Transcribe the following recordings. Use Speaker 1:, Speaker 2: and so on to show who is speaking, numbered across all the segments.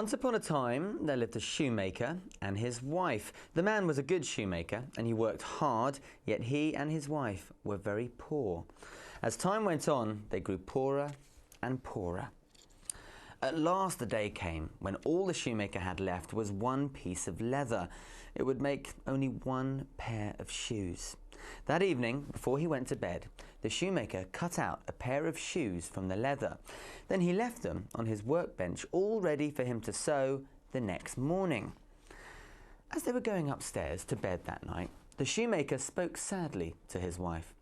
Speaker 1: Once upon a time, there lived a shoemaker and his wife. The man was a good shoemaker and he worked hard, yet he and his wife were very poor. As time went on, they grew poorer and poorer. At last the day came when all the shoemaker had left was one piece of leather. It would make only one pair of shoes. That evening, before he went to bed, the shoemaker cut out a pair of shoes from the leather. Then he left them on his workbench, all ready for him to sew the next morning. As they were going upstairs to bed that night, the shoemaker spoke sadly to his wife.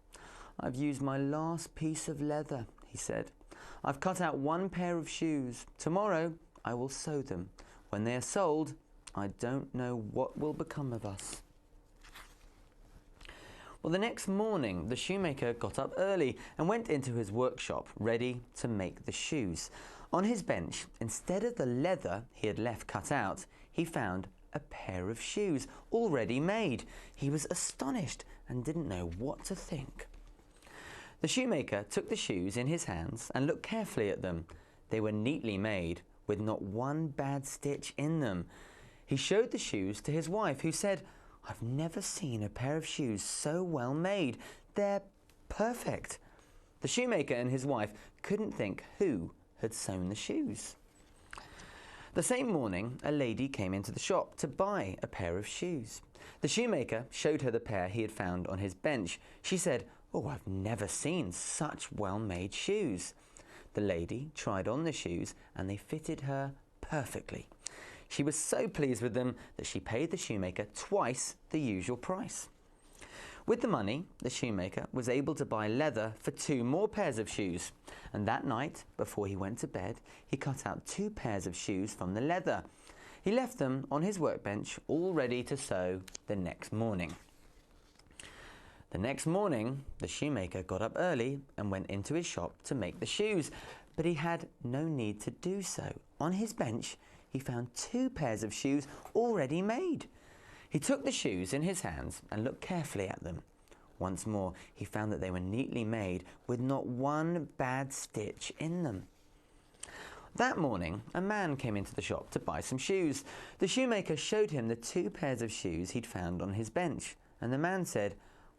Speaker 1: "I've used my last piece of leather," he said. "I've cut out one pair of shoes. Tomorrow I will sew them. When they are sold, I don't know what will become of us." Well, the next morning, the shoemaker got up early and went into his workshop, ready to make the shoes. On his bench, instead of the leather he had left cut out, he found a pair of shoes already made. He was astonished and didn't know what to think. The shoemaker took the shoes in his hands and looked carefully at them. They were neatly made, with not one bad stitch in them. He showed the shoes to his wife, who said, "I've never seen a pair of shoes so well made. They're perfect." The shoemaker and his wife couldn't think who had sewn the shoes. The same morning, a lady came into the shop to buy a pair of shoes. The shoemaker showed her the pair he had found on his bench. She said, "Oh, I've never seen such well-made shoes." The lady tried on the shoes and they fitted her perfectly. She was so pleased with them that she paid the shoemaker twice the usual price. With the money, the shoemaker was able to buy leather for 2 more pairs of shoes. And that night, before he went to bed, he cut out 2 pairs of shoes from the leather. He left them on his workbench, all ready to sew the next morning. The next morning, the shoemaker got up early and went into his shop to make the shoes, but he had no need to do so. On his bench, he found 2 pairs of shoes already made. He took the shoes in his hands and looked carefully at them. Once more, he found that they were neatly made with not one bad stitch in them. That morning, a man came into the shop to buy some shoes. The shoemaker showed him the 2 pairs of shoes he'd found on his bench, and the man said,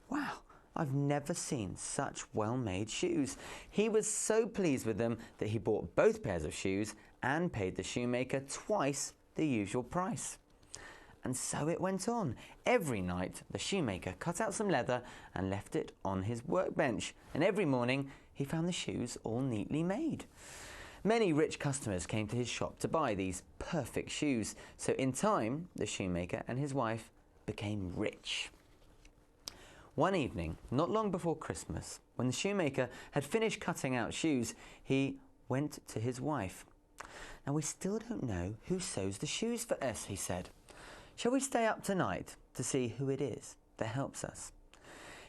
Speaker 1: "Wow, I've never seen such well-made shoes." He was so pleased with them that he bought both pairs of shoes and paid the shoemaker twice the usual price. And so it went on. Every night, the shoemaker cut out some leather and left it on his workbench. And every morning, he found the shoes all neatly made. Many rich customers came to his shop to buy these perfect shoes. So in time, the shoemaker and his wife became rich. One evening, not long before Christmas, when the shoemaker had finished cutting out shoes, he went to his wife. "Now we still don't know who sews the shoes for us," he said. "Shall we stay up tonight to see who it is that helps us?"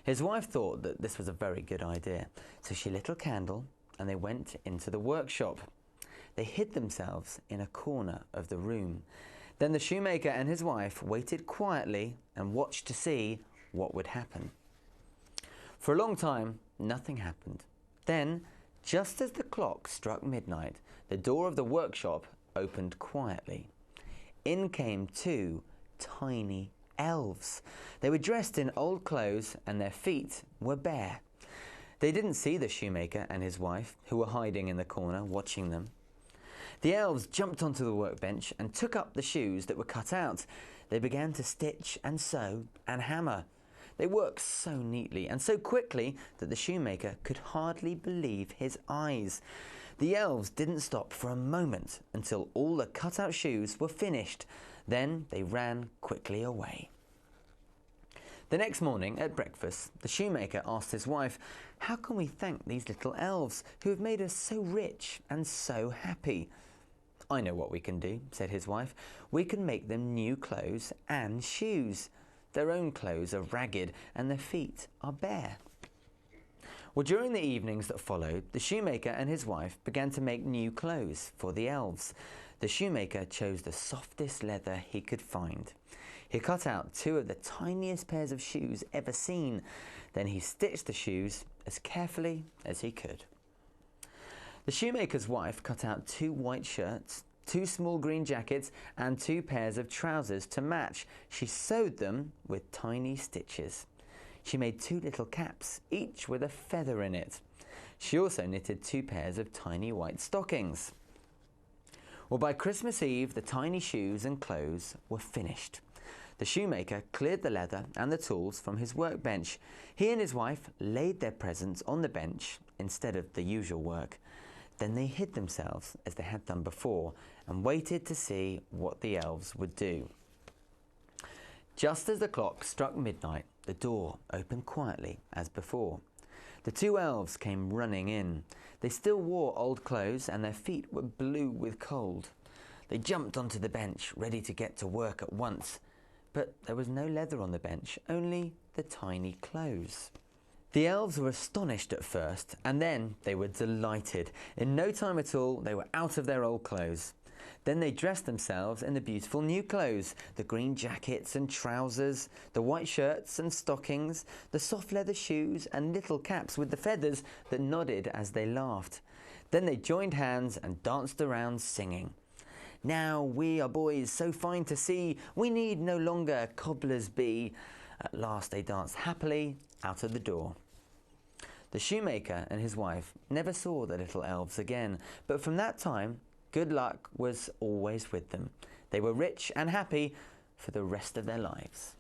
Speaker 1: His wife thought that this was a very good idea, so she lit a candle and they went into the workshop. They hid themselves in a corner of the room. Then the shoemaker and his wife waited quietly and watched to see what would happen. For a long time, nothing happened. Then, just as the clock struck midnight, the door of the workshop opened quietly. In came 2 tiny elves. They were dressed in old clothes and their feet were bare. They didn't see the shoemaker and his wife, who were hiding in the corner watching them. The elves jumped onto the workbench and took up the shoes that were cut out. They began to stitch and sew and hammer. They worked so neatly and so quickly that the shoemaker could hardly believe his eyes. The elves didn't stop for a moment until all the cut-out shoes were finished. Then they ran quickly away. The next morning at breakfast, the shoemaker asked his wife, "How can we thank these little elves who have made us so rich and so happy?" "I know what we can do," said his wife. "We can make them new clothes and shoes. Their own clothes are ragged and their feet are bare." Well, during the evenings that followed, the shoemaker and his wife began to make new clothes for the elves. The shoemaker chose the softest leather he could find. He cut out 2 of the tiniest pairs of shoes ever seen. Then he stitched the shoes as carefully as he could. The shoemaker's wife cut out 2 white shirts, 2 small green jackets and 2 pairs of trousers to match. She sewed them with tiny stitches. She made 2 little caps, each with a feather in it. She also knitted 2 pairs of tiny white stockings. Well, by Christmas Eve, the tiny shoes and clothes were finished. The shoemaker cleared the leather and the tools from his workbench. He and his wife laid their presents on the bench instead of the usual work. Then they hid themselves as they had done before and waited to see what the elves would do. Just as the clock struck midnight, the door opened quietly as before. The 2 elves came running in. They still wore old clothes and their feet were blue with cold. They jumped onto the bench, ready to get to work at once. But there was no leather on the bench, only the tiny clothes. The elves were astonished at first, and then they were delighted. In no time at all, they were out of their old clothes. Then they dressed themselves in the beautiful new clothes, the green jackets and trousers, the white shirts and stockings, the soft leather shoes and little caps with the feathers that nodded as they laughed. Then they joined hands and danced around singing. Now we are boys so fine to see, we need no longer cobblers be. At last they danced happily out of the door. The shoemaker and his wife never saw the little elves again, but from that time, good luck was always with them. They were rich and happy for the rest of their lives.